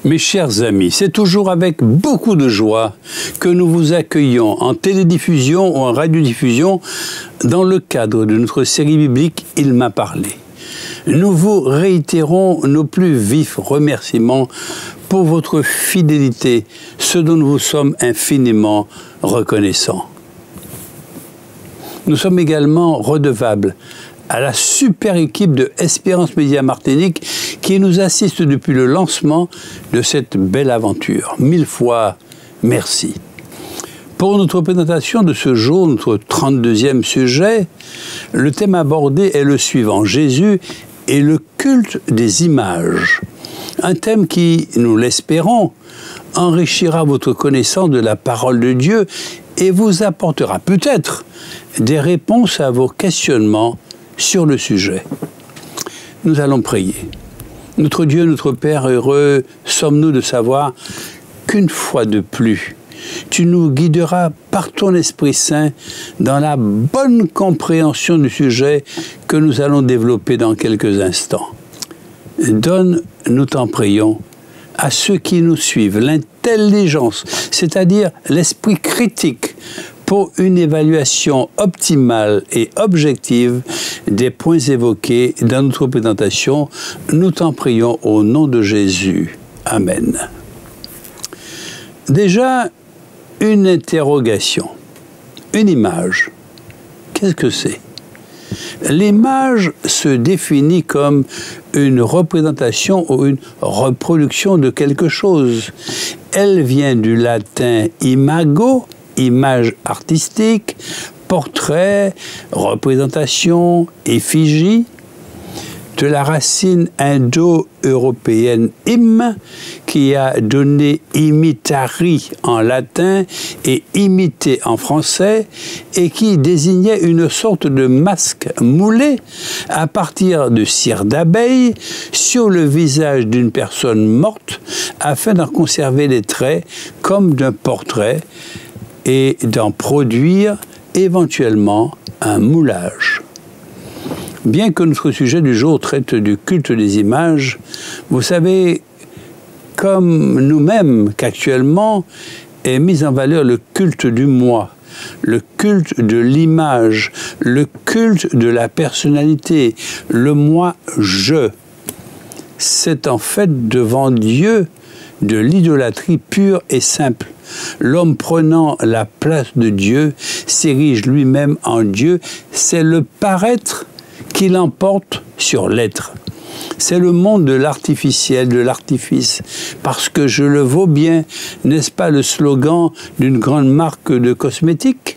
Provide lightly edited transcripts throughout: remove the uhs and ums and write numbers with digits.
Mes chers amis, c'est toujours avec beaucoup de joie que nous vous accueillons en télédiffusion ou en radiodiffusion dans le cadre de notre série biblique « Il m'a parlé ». Nous vous réitérons nos plus vifs remerciements pour votre fidélité, ce dont nous vous sommes infiniment reconnaissants. Nous sommes également redevables à la super équipe de Espérance Média Martinique qui nous assiste depuis le lancement de cette belle aventure. 1000 fois merci. Pour notre présentation de ce jour, notre 32e sujet, le thème abordé est le suivant: Jésus et le culte des images. Un thème qui, nous l'espérons, enrichira votre connaissance de la parole de Dieu et vous apportera peut-être des réponses à vos questionnements sur le sujet. Nous allons prier. Notre Dieu, notre Père, heureux sommes-nous de savoir qu'une fois de plus, tu nous guideras par ton Esprit Saint dans la bonne compréhension du sujet que nous allons développer dans quelques instants. Donne, nous t'en prions, à ceux qui nous suivent l'intelligence, c'est-à-dire l'esprit critique, pour une évaluation optimale et objective des points évoqués dans notre présentation. Nous t'en prions au nom de Jésus. Amen. Déjà, une interrogation. Une image. Qu'est-ce que c'est? L'image se définit comme une représentation ou une reproduction de quelque chose. Elle vient du latin imago, image artistique, portrait, représentation, effigie, de la racine indo-européenne im, qui a donné imitari en latin et imiter en français, et qui désignait une sorte de masque moulé à partir de cire d'abeille sur le visage d'une personne morte afin d'en conserver les traits comme d'un portrait et d'en produire éventuellement un moulage. Bien que notre sujet du jour traite du culte des images, vous savez, comme nous-mêmes, qu'actuellement est mis en valeur le culte du moi, le culte de l'image, le culte de la personnalité, le moi-je. C'est en fait devant Dieu de l'idolâtrie pure et simple. L'homme prenant la place de Dieu s'érige lui-même en Dieu. C'est le paraître qui l'emporte sur l'être. C'est le monde de l'artificiel, de l'artifice. Parce que je le vaux bien, n'est-ce pas le slogan d'une grande marque de cosmétiques?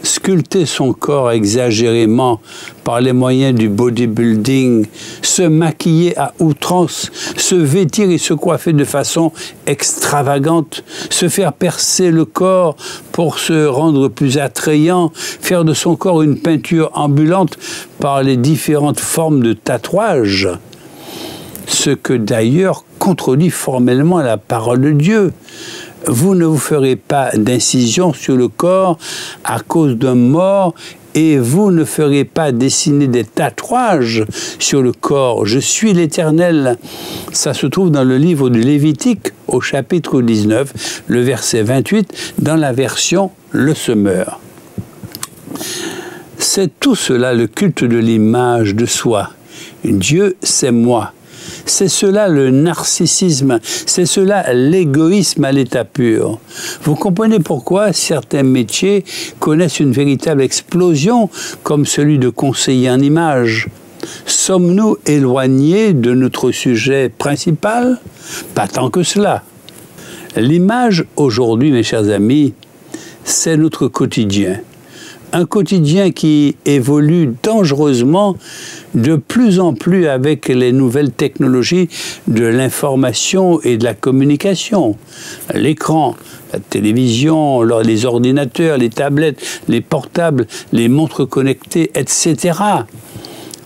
Sculpter son corps exagérément par les moyens du bodybuilding, se maquiller à outrance, se vêtir et se coiffer de façon extravagante, se faire percer le corps pour se rendre plus attrayant, faire de son corps une peinture ambulante par les différentes formes de tatouage, ce que d'ailleurs contredit formellement la parole de Dieu. Vous ne vous ferez pas d'incision sur le corps à cause d'un mort et vous ne ferez pas dessiner des tatouages sur le corps. Je suis l'Éternel. Ça se trouve dans le livre du Lévitique au chapitre 19, le verset 28, dans la version Le Semeur. C'est tout cela le culte de l'image de soi. Dieu, c'est moi. C'est cela le narcissisme, c'est cela l'égoïsme à l'état pur. Vous comprenez pourquoi certains métiers connaissent une véritable explosion, comme celui de conseiller en images. Sommes-nous éloignés de notre sujet principal? Pas tant que cela. L'image aujourd'hui, mes chers amis, c'est notre quotidien. Un quotidien qui évolue dangereusement de plus en plus avec les nouvelles technologies de l'information et de la communication. L'écran, la télévision, les ordinateurs, les tablettes, les portables, les montres connectées, etc.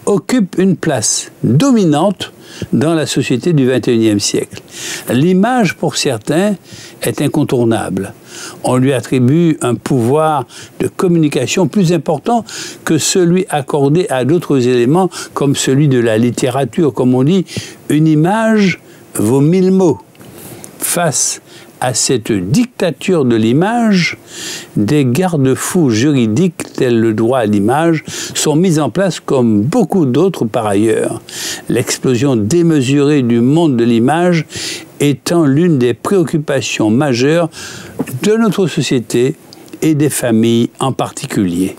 occupent une place dominante dans la société du XXIe siècle. L'image, pour certains, est incontournable. On lui attribue un pouvoir de communication plus important que celui accordé à d'autres éléments, comme celui de la littérature. Comme on dit, une image vaut 1000 mots. Face à cette dictature de l'image, des garde-fous juridiques tels le droit à l'image sont mis en place comme beaucoup d'autres par ailleurs. L'explosion démesurée du monde de l'image étant l'une des préoccupations majeures de notre société et des familles en particulier.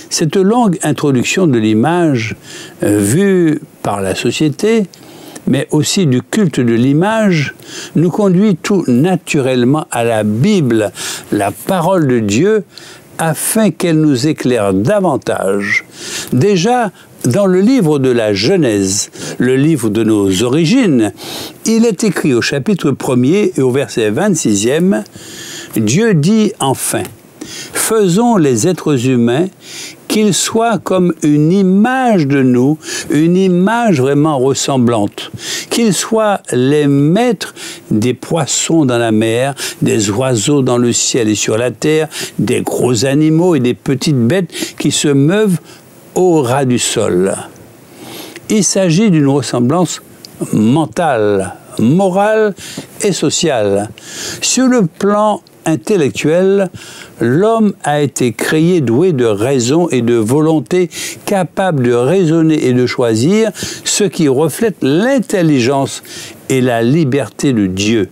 Cette longue introduction de l'image vue par la société, mais aussi du culte de l'image, nous conduit tout naturellement à la Bible, la parole de Dieu, afin qu'elle nous éclaire davantage. Déjà, dans le livre de la Genèse, le livre de nos origines, il est écrit au chapitre 1er et au verset 26e, « Dieu dit enfin, faisons les êtres humains qu'ils soient comme une image de nous, une image vraiment ressemblante, qu'ils soient les maîtres des poissons dans la mer, des oiseaux dans le ciel et sur la terre, des gros animaux et des petites bêtes qui se meuvent au ras du sol. » Il s'agit d'une ressemblance mentale, morale et sociale. Sur le plan intellectuel, l'homme a été créé doué de raison et de volonté, capable de raisonner et de choisir, ce qui reflète l'intelligence et la liberté de Dieu.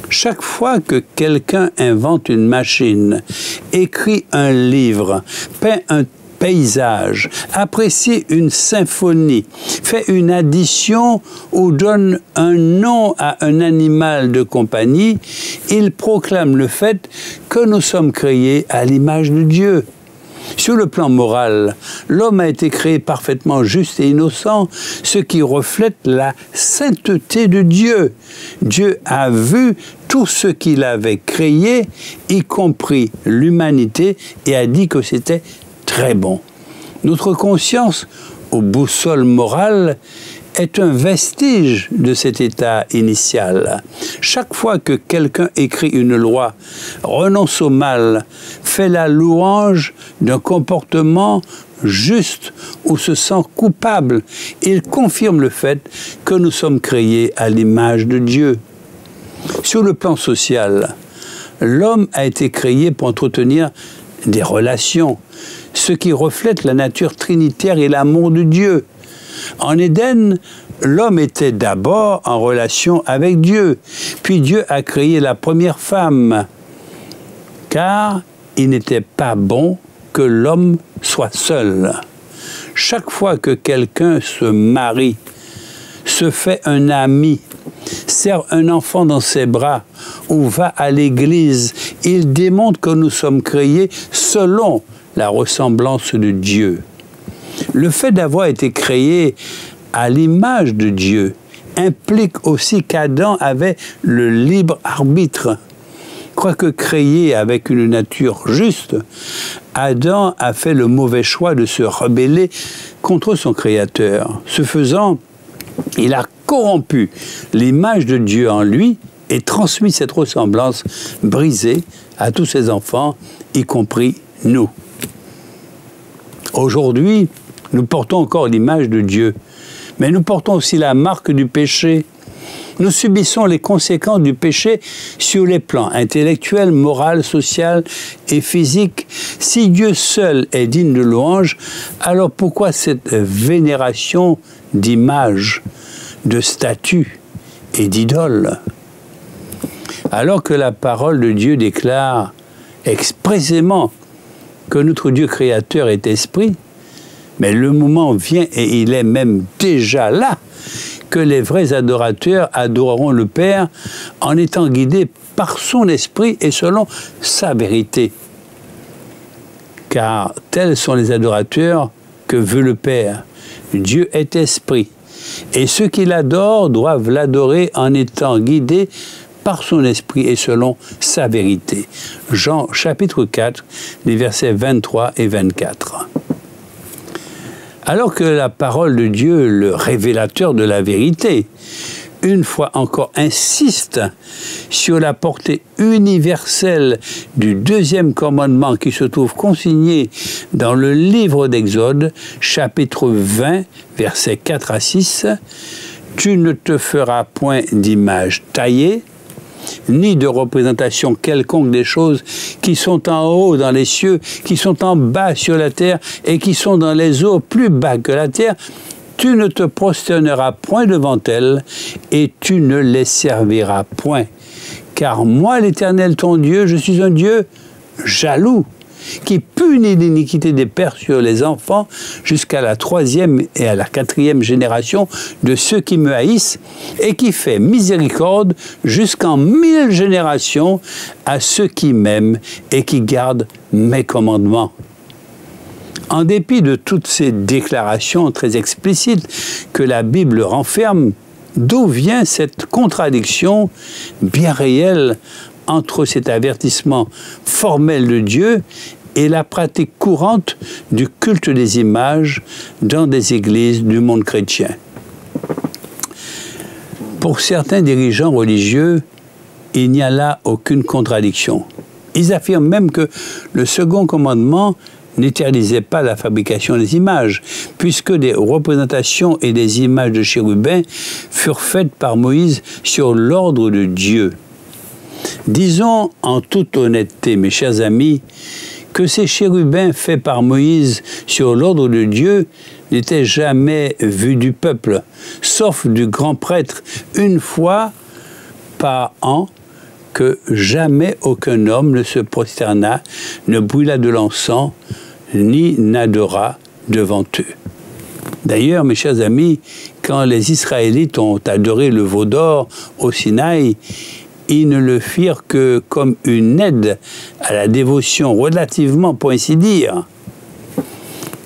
Chaque fois que quelqu'un invente une machine, écrit un livre, peint un paysage, apprécie une symphonie, fait une addition ou donne un nom à un animal de compagnie, il proclame le fait que nous sommes créés à l'image de Dieu. Sur le plan moral, l'homme a été créé parfaitement juste et innocent, ce qui reflète la sainteté de Dieu. Dieu a vu tout ce qu'il avait créé, y compris l'humanité, et a dit que c'était très bon. Notre conscience, aux boussoles morales, est un vestige de cet état initial. Chaque fois que quelqu'un écrit une loi, renonce au mal, fait la louange d'un comportement juste ou se sent coupable, il confirme le fait que nous sommes créés à l'image de Dieu. Sur le plan social, l'homme a été créé pour entretenir des relations, ce qui reflète la nature trinitaire et l'amour de Dieu. En Éden, l'homme était d'abord en relation avec Dieu, puis Dieu a créé la première femme, car il n'était pas bon que l'homme soit seul. Chaque fois que quelqu'un se marie, se fait un ami, serre un enfant dans ses bras ou va à l'église, il démontre que nous sommes créés selon la ressemblance de Dieu. Le fait d'avoir été créé à l'image de Dieu implique aussi qu'Adam avait le libre arbitre. Quoique créé avec une nature juste, Adam a fait le mauvais choix de se rebeller contre son Créateur. Ce faisant, il a corrompu l'image de Dieu en lui et transmis cette ressemblance brisée à tous ses enfants, y compris nous. Aujourd'hui, nous portons encore l'image de Dieu, mais nous portons aussi la marque du péché. Nous subissons les conséquences du péché sur les plans intellectuels, moral, social et physique. Si Dieu seul est digne de louange, alors pourquoi cette vénération d'images, de statues et d'idoles? Alors que la parole de Dieu déclare expressément que notre Dieu créateur est esprit, mais le moment vient, et il est même déjà là, que les vrais adorateurs adoreront le Père en étant guidés par son esprit et selon sa vérité. Car tels sont les adorateurs que veut le Père. Dieu est esprit, et ceux qui l'adorent doivent l'adorer en étant guidés par son esprit et selon sa vérité. Jean chapitre 4, les versets 23 et 24. Alors que la parole de Dieu, le révélateur de la vérité, une fois encore insiste sur la portée universelle du deuxième commandement qui se trouve consigné dans le livre d'Exode, chapitre 20, versets 4 à 6, « Tu ne te feras point d'image taillée, ni de représentation quelconque des choses qui sont en haut dans les cieux, qui sont en bas sur la terre et qui sont dans les eaux plus bas que la terre. Tu ne te prosterneras point devant elles et tu ne les serviras point. Car moi, l'Éternel ton Dieu, je suis un Dieu jaloux, qui punit l'iniquité des pères sur les enfants jusqu'à la 3e et à la 4e génération de ceux qui me haïssent, et qui fait miséricorde jusqu'en 1000 générations à ceux qui m'aiment et qui gardent mes commandements. » En dépit de toutes ces déclarations très explicites que la Bible renferme, d'où vient cette contradiction bien réelle entre cet avertissement formel de Dieu et la pratique courante du culte des images dans des églises du monde chrétien? Pour certains dirigeants religieux, il n'y a là aucune contradiction. Ils affirment même que le second commandement n'interdisait pas la fabrication des images, puisque des représentations et des images de chérubins furent faites par Moïse sur l'ordre de Dieu. Disons en toute honnêteté, mes chers amis, que ces chérubins faits par Moïse sur l'ordre de Dieu n'étaient jamais vus du peuple, sauf du grand prêtre, une fois par an, que jamais aucun homme ne se prosterna, ne brûla de l'encens, ni n'adora devant eux. D'ailleurs, mes chers amis, quand les Israélites ont adoré le veau d'or au Sinaï, ils ne le firent que comme une aide à la dévotion relativement, pour ainsi dire.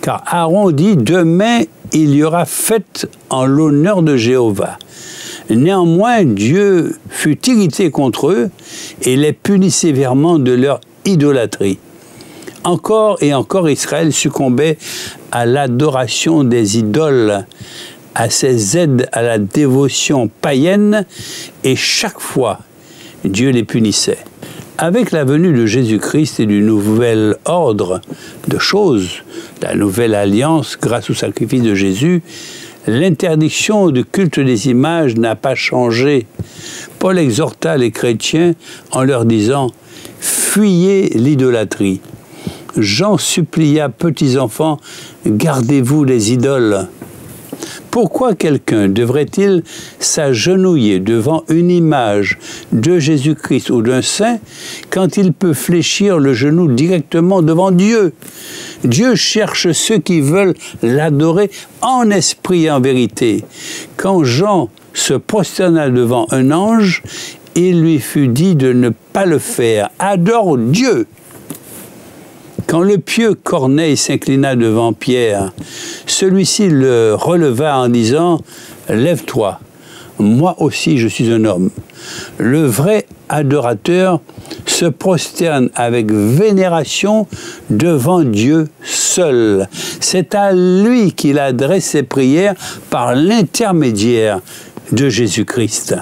Car Aaron dit « Demain, il y aura fête en l'honneur de Jéhovah ». Néanmoins, Dieu fut irrité contre eux et les punit sévèrement de leur idolâtrie. Encore et encore, Israël succombait à l'adoration des idoles, à ces aides à la dévotion païenne, et chaque fois, Dieu les punissait. Avec la venue de Jésus-Christ et du nouvel ordre de choses, la nouvelle alliance grâce au sacrifice de Jésus, l'interdiction du culte des images n'a pas changé. Paul exhorta les chrétiens en leur disant « Fuyez l'idolâtrie ». Jean supplia, petits enfants, gardez-vous les idoles. Pourquoi quelqu'un devrait-il s'agenouiller devant une image de Jésus-Christ ou d'un saint quand il peut fléchir le genou directement devant Dieu? Dieu cherche ceux qui veulent l'adorer en esprit et en vérité. Quand Jean se prosterna devant un ange, il lui fut dit de ne pas le faire. Adore Dieu. Quand le pieux Corneille s'inclina devant Pierre, celui-ci le releva en disant « Lève-toi, moi aussi je suis un homme ». Le vrai adorateur se prosterne avec vénération devant Dieu seul. C'est à lui qu'il adresse ses prières par l'intermédiaire de Jésus-Christ.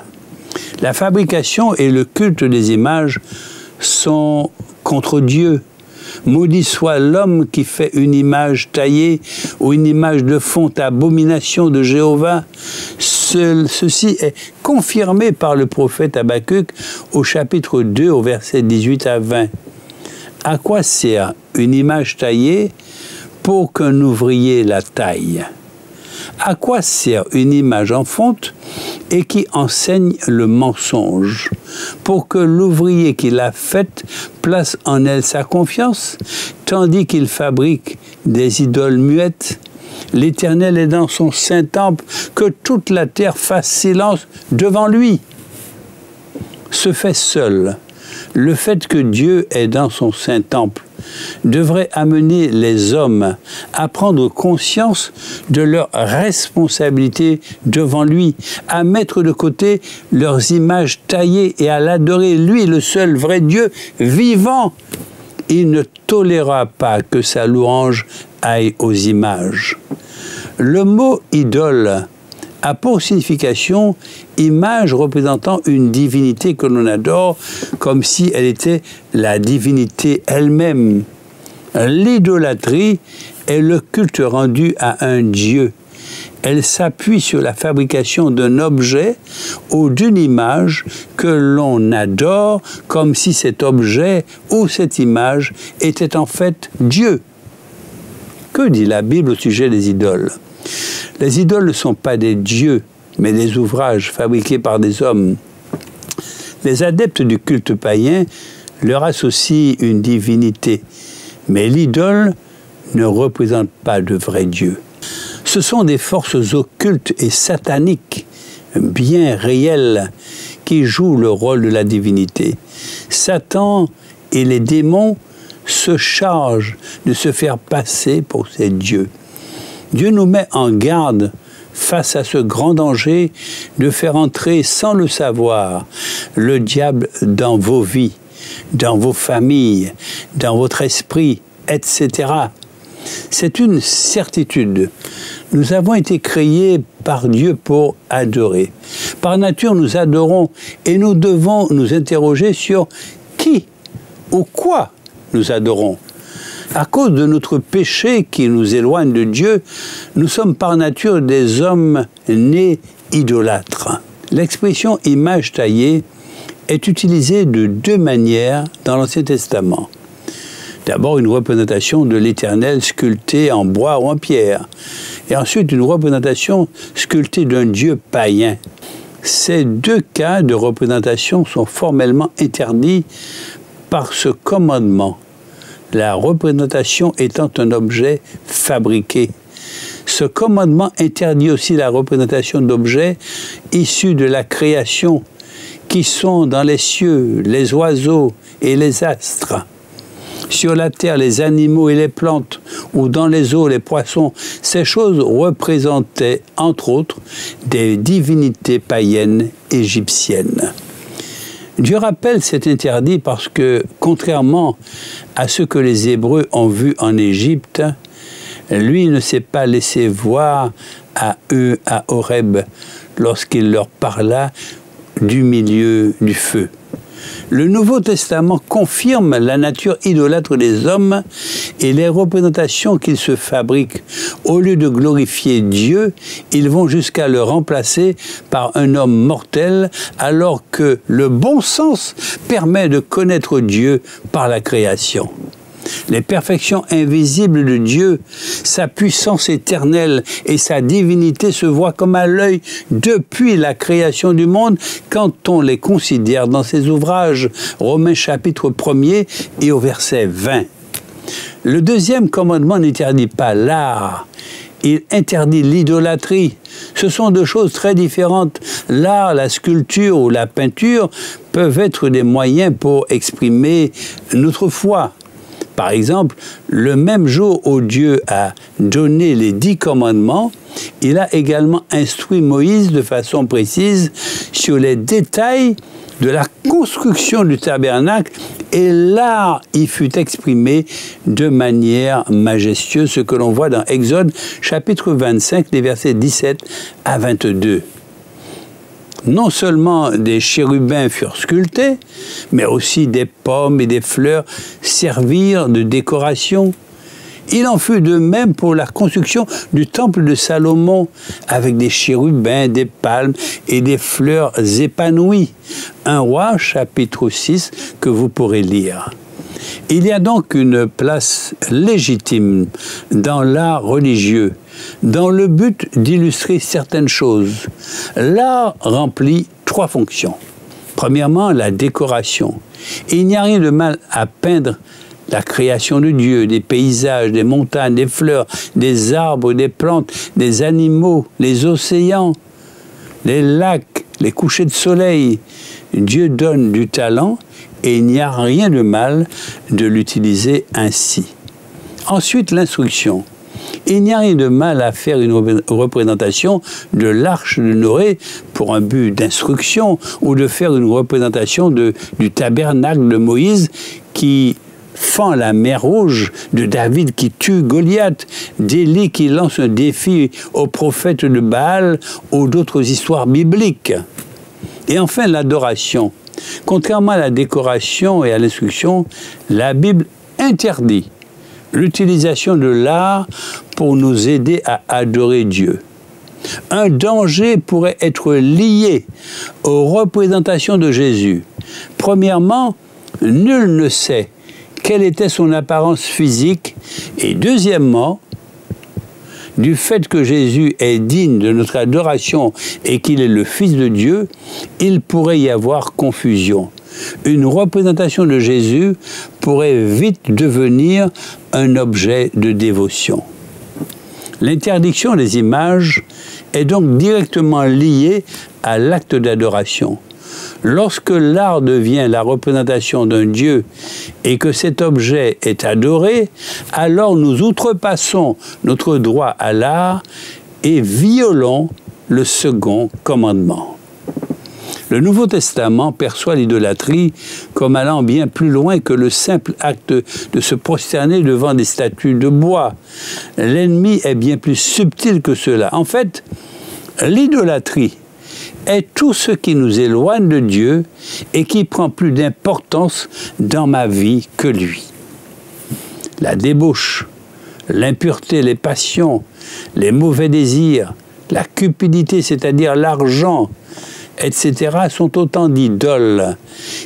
La fabrication et le culte des images sont contre Dieu. Maudit soit l'homme qui fait une image taillée ou une image de fonte, abomination de Jéhovah. Ceci est confirmé par le prophète Habakkuk au chapitre 2, au verset 18 à 20. À quoi sert une image taillée pour qu'un ouvrier la taille? À quoi sert une image en fonte et qui enseigne le mensonge? Pour que l'ouvrier qui l'a faite place en elle sa confiance, tandis qu'il fabrique des idoles muettes. L'Éternel est dans son saint temple, que toute la terre fasse silence devant lui. Ce fait seul, le fait que Dieu est dans son saint temple, devrait amener les hommes à prendre conscience de leur responsabilité devant lui, à mettre de côté leurs images taillées et à l'adorer, lui, le seul vrai Dieu vivant. Il ne tolérera pas que sa louange aille aux images. Le mot « idole » a pour signification image représentant une divinité que l'on adore comme si elle était la divinité elle-même. L'idolâtrie est le culte rendu à un dieu. Elle s'appuie sur la fabrication d'un objet ou d'une image que l'on adore comme si cet objet ou cette image était en fait Dieu. Que dit la Bible au sujet des idoles ? Les idoles ne sont pas des dieux, mais des ouvrages fabriqués par des hommes. Les adeptes du culte païen leur associent une divinité, mais l'idole ne représente pas de vrai Dieu. Ce sont des forces occultes et sataniques, bien réelles, qui jouent le rôle de la divinité. Satan et les démons se chargent de se faire passer pour ces dieux. Dieu nous met en garde face à ce grand danger de faire entrer sans le savoir le diable dans vos vies, dans vos familles, dans votre esprit, etc. C'est une certitude. Nous avons été créés par Dieu pour adorer. Par nature, nous adorons et nous devons nous interroger sur qui ou quoi nous adorons. À cause de notre péché qui nous éloigne de Dieu, nous sommes par nature des hommes nés idolâtres. L'expression « image taillée » est utilisée de deux manières dans l'Ancien Testament. D'abord, une représentation de l'Éternel sculptée en bois ou en pierre, et ensuite une représentation sculptée d'un dieu païen. Ces deux cas de représentation sont formellement interdits par ce commandement, la représentation étant un objet fabriqué. Ce commandement interdit aussi la représentation d'objets issus de la création, qui sont dans les cieux, les oiseaux et les astres. Sur la terre, les animaux et les plantes, ou dans les eaux, les poissons, ces choses représentaient, entre autres, des divinités païennes égyptiennes. Dieu rappelle cet interdit parce que, contrairement à ce que les Hébreux ont vu en Égypte, lui ne s'est pas laissé voir à eux à Horeb lorsqu'il leur parla du milieu du feu. Le Nouveau Testament confirme la nature idolâtre des hommes et les représentations qu'ils se fabriquent. Au lieu de glorifier Dieu, ils vont jusqu'à le remplacer par un homme mortel, alors que le bon sens permet de connaître Dieu par la création. Les perfections invisibles de Dieu, sa puissance éternelle et sa divinité se voient comme à l'œil depuis la création du monde quand on les considère dans ses ouvrages, Romains chapitre 1er et au verset 20. Le deuxième commandement n'interdit pas l'art, il interdit l'idolâtrie. Ce sont deux choses très différentes. L'art, la sculpture ou la peinture peuvent être des moyens pour exprimer notre foi. Par exemple, le même jour où Dieu a donné les 10 commandements, il a également instruit Moïse de façon précise sur les détails de la construction du tabernacle et l'art y fut exprimé de manière majestueuse, ce que l'on voit dans Exode chapitre 25, les versets 17 à 22. Non seulement des chérubins furent sculptés, mais aussi des pommes et des fleurs servirent de décoration. Il en fut de même pour la construction du temple de Salomon, avec des chérubins, des palmes et des fleurs épanouies. 1 Roi, chapitre 6, que vous pourrez lire. Il y a donc une place légitime dans l'art religieux, dans le but d'illustrer certaines choses. L'art remplit 3 fonctions. Premièrement, la décoration. Il n'y a rien de mal à peindre la création de Dieu, des paysages, des montagnes, des fleurs, des arbres, des plantes, des animaux, les océans, les lacs, les couchers de soleil. Dieu donne du talent et il n'y a rien de mal de l'utiliser ainsi. Ensuite, l'instruction. Il n'y a rien de mal à faire une représentation de l'arche de Noé pour un but d'instruction ou de faire une représentation du tabernacle de Moïse qui fend la mer Rouge, de David qui tue Goliath, d'Élie qui lance un défi aux prophètes de Baal ou d'autres histoires bibliques. Et enfin, l'adoration. Contrairement à la décoration et à l'instruction, la Bible interdit l'utilisation de l'art pour nous aider à adorer Dieu. Un danger pourrait être lié aux représentations de Jésus. Premièrement, nul ne sait quelle était son apparence physique. Et deuxièmement, du fait que Jésus est digne de notre adoration et qu'il est le Fils de Dieu, il pourrait y avoir confusion. Une représentation de Jésus pourrait vite devenir un objet de dévotion. L'interdiction des images est donc directement liée à l'acte d'adoration. Lorsque l'art devient la représentation d'un Dieu et que cet objet est adoré, alors nous outrepassons notre droit à l'art et violons le second commandement. Le Nouveau Testament perçoit l'idolâtrie comme allant bien plus loin que le simple acte de se prosterner devant des statues de bois. L'ennemi est bien plus subtil que cela. En fait, l'idolâtrie est tout ce qui nous éloigne de Dieu et qui prend plus d'importance dans ma vie que lui. La débauche, l'impureté, les passions, les mauvais désirs, la cupidité, c'est-à-dire l'argent, etc., sont autant d'idoles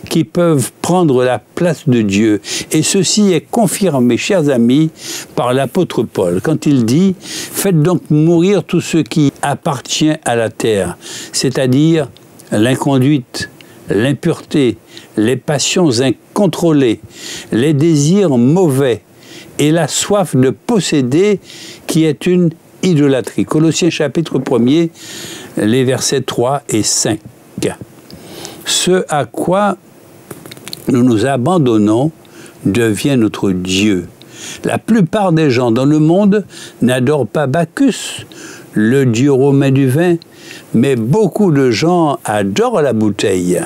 qui peuvent prendre la place de Dieu. Et ceci est confirmé, chers amis, par l'apôtre Paul, quand il dit « Faites donc mourir tout ce qui appartient à la terre », c'est-à-dire l'inconduite, l'impureté, les passions incontrôlées, les désirs mauvais et la soif de posséder qui est une idolâtrie. Colossiens chapitre 1er, les versets 3 et 5. Ce à quoi nous nous abandonnons devient notre Dieu. La plupart des gens dans le monde n'adorent pas Bacchus, le dieu romain du vin, mais beaucoup de gens adorent la bouteille.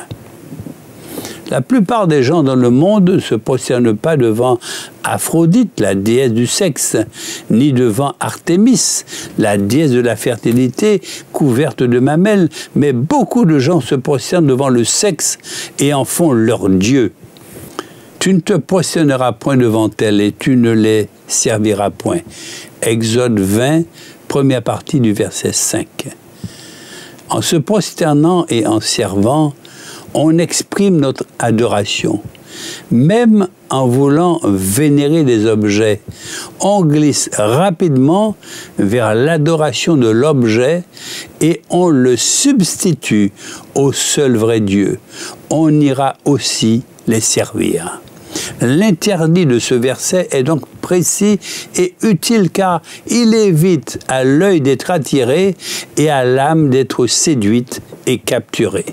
La plupart des gens dans le monde ne se prosternent pas devant Aphrodite, la déesse du sexe, ni devant Artémis, la déesse de la fertilité couverte de mamelles, mais beaucoup de gens se prosternent devant le sexe et en font leur Dieu. Tu ne te prosterneras point devant elles et tu ne les serviras point. Exode 20, première partie du verset 5. En se prosternant et en servant, on exprime notre adoration. Même en voulant vénérer des objets, on glisse rapidement vers l'adoration de l'objet et on le substitue au seul vrai Dieu. On ira aussi les servir. L'interdit de ce verset est donc précis et utile car il évite à l'œil d'être attiré et à l'âme d'être séduite et capturée.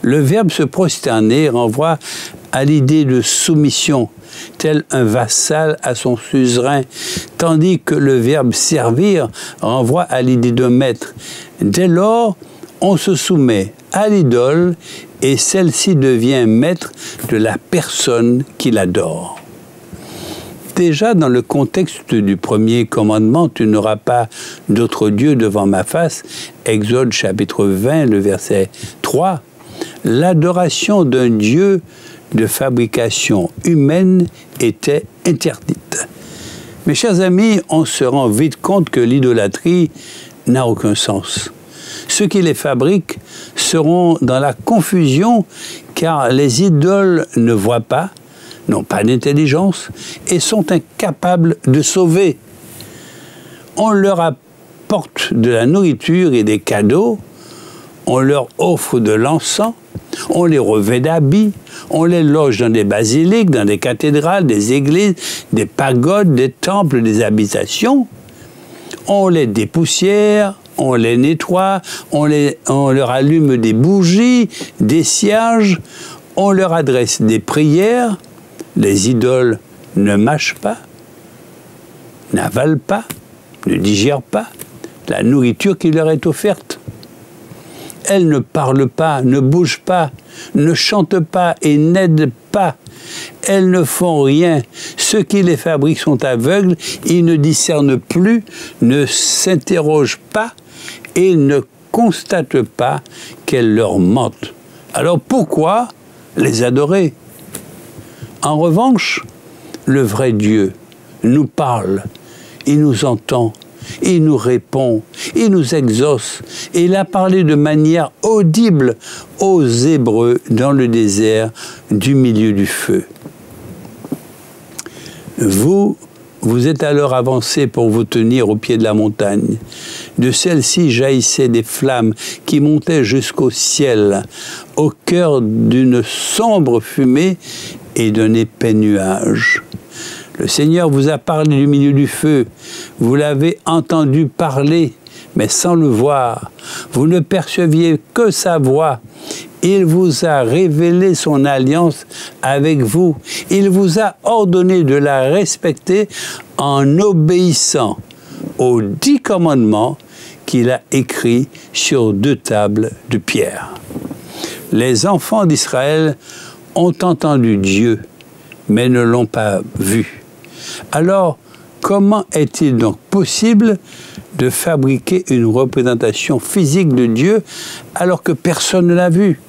Le verbe se prosterner renvoie à l'idée de soumission, tel un vassal à son suzerain, tandis que le verbe servir renvoie à l'idée de maître. Dès lors, on se soumet à l'idole et celle-ci devient maître de la personne qui l'adore. Déjà dans le contexte du premier commandement, tu n'auras pas d'autre Dieu devant ma face, Exode chapitre 20, le verset 3, l'adoration d'un Dieu de fabrication humaine était interdite. Mes chers amis, on se rend vite compte que l'idolâtrie n'a aucun sens. Ceux qui les fabriquent seront dans la confusion car les idoles ne voient pas, n'ont pas d'intelligence et sont incapables de sauver. On leur apporte de la nourriture et des cadeaux, on leur offre de l'encens, on les revêt d'habits, on les loge dans des basiliques, dans des cathédrales, des églises, des pagodes, des temples, des habitations. On les dépoussière, on les nettoie, on leur allume des bougies, des cierges, On leur adresse des prières, les idoles ne mâchent pas, n'avalent pas, ne digèrent pas la nourriture qui leur est offerte. Elles ne parlent pas, ne bougent pas, ne chantent pas et n'aident pas. Elles ne font rien. Ceux qui les fabriquent sont aveugles, ils ne discernent plus, ne s'interrogent pas et ne constatent pas qu'elles leur mentent. Alors pourquoi les adorer? En revanche, le vrai Dieu nous parle, il nous entend, il nous répond, il nous exauce, et il a parlé de manière audible aux Hébreux dans le désert du milieu du feu. Vous êtes alors avancés pour vous tenir au pied de la montagne. De celle-ci jaillissaient des flammes qui montaient jusqu'au ciel, au cœur d'une sombre fumée et d'un épais nuage. Le Seigneur vous a parlé du milieu du feu. Vous l'avez entendu parler, mais sans le voir. Vous ne perceviez que sa voix. Il vous a révélé son alliance avec vous. Il vous a ordonné de la respecter en obéissant aux 10 commandements qu'il a écrits sur 2 tables de pierre. Les enfants d'Israël ont entendu Dieu, mais ne l'ont pas vu. Alors, comment est-il donc possible de fabriquer une représentation physique de Dieu alors que personne ne l'a vu?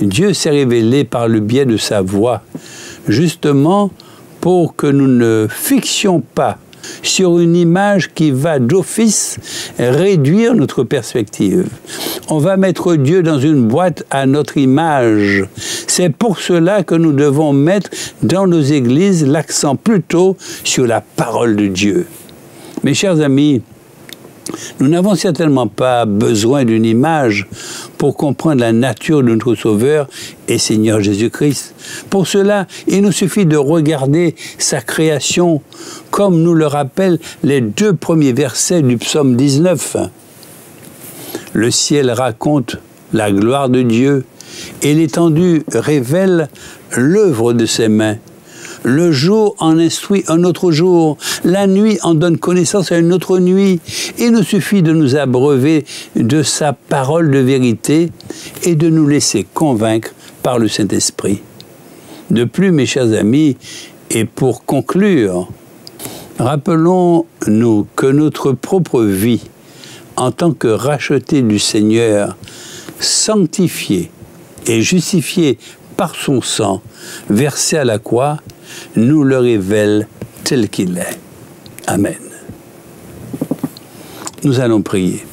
Dieu s'est révélé par le biais de sa voix, justement pour que nous ne fixions pas sur une image qui va d'office réduire notre perspective. On va mettre Dieu dans une boîte à notre image. C'est pour cela que nous devons mettre dans nos églises l'accent plutôt sur la parole de Dieu. Mes chers amis, nous n'avons certainement pas besoin d'une image pour comprendre la nature de notre Sauveur et Seigneur Jésus-Christ. Pour cela, il nous suffit de regarder sa création, comme nous le rappellent les 2 premiers versets du psaume 19. Le ciel raconte la gloire de Dieu et l'étendue révèle l'œuvre de ses mains. Le jour en instruit un autre jour, la nuit en donne connaissance à une autre nuit. Il nous suffit de nous abreuver de sa parole de vérité et de nous laisser convaincre par le Saint-Esprit. De plus, mes chers amis, et pour conclure, rappelons-nous que notre propre vie, en tant que rachetés du Seigneur, sanctifiés et justifiés par son sang, versé à la croix, nous le révèle tel qu'il est. Amen. Nous allons prier.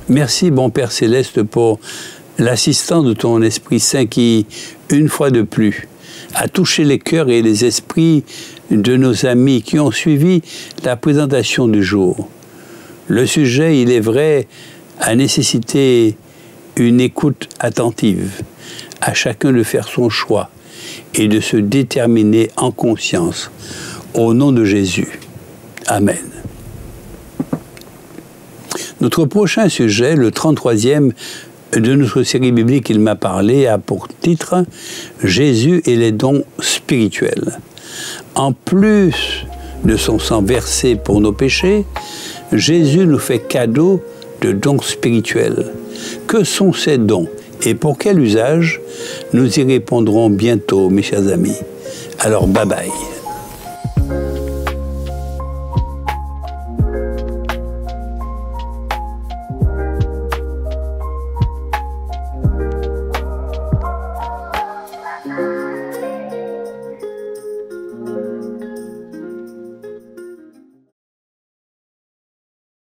Merci, bon Père Céleste, pour l'assistance de ton Esprit Saint qui, une fois de plus, a touché les cœurs et les esprits de nos amis qui ont suivi la présentation du jour. Le sujet, il est vrai, a nécessité une écoute attentive, à chacun de faire son choix et de se déterminer en conscience. Au nom de Jésus. Amen. Notre prochain sujet, le 33e de notre série biblique Il m'a parlé, a pour titre « Jésus et les dons spirituels ». En plus de son sang versé pour nos péchés, Jésus nous fait cadeau de dons spirituels. Que sont ces dons et pour quel usage? Nous y répondrons bientôt, mes chers amis. Alors, bye bye.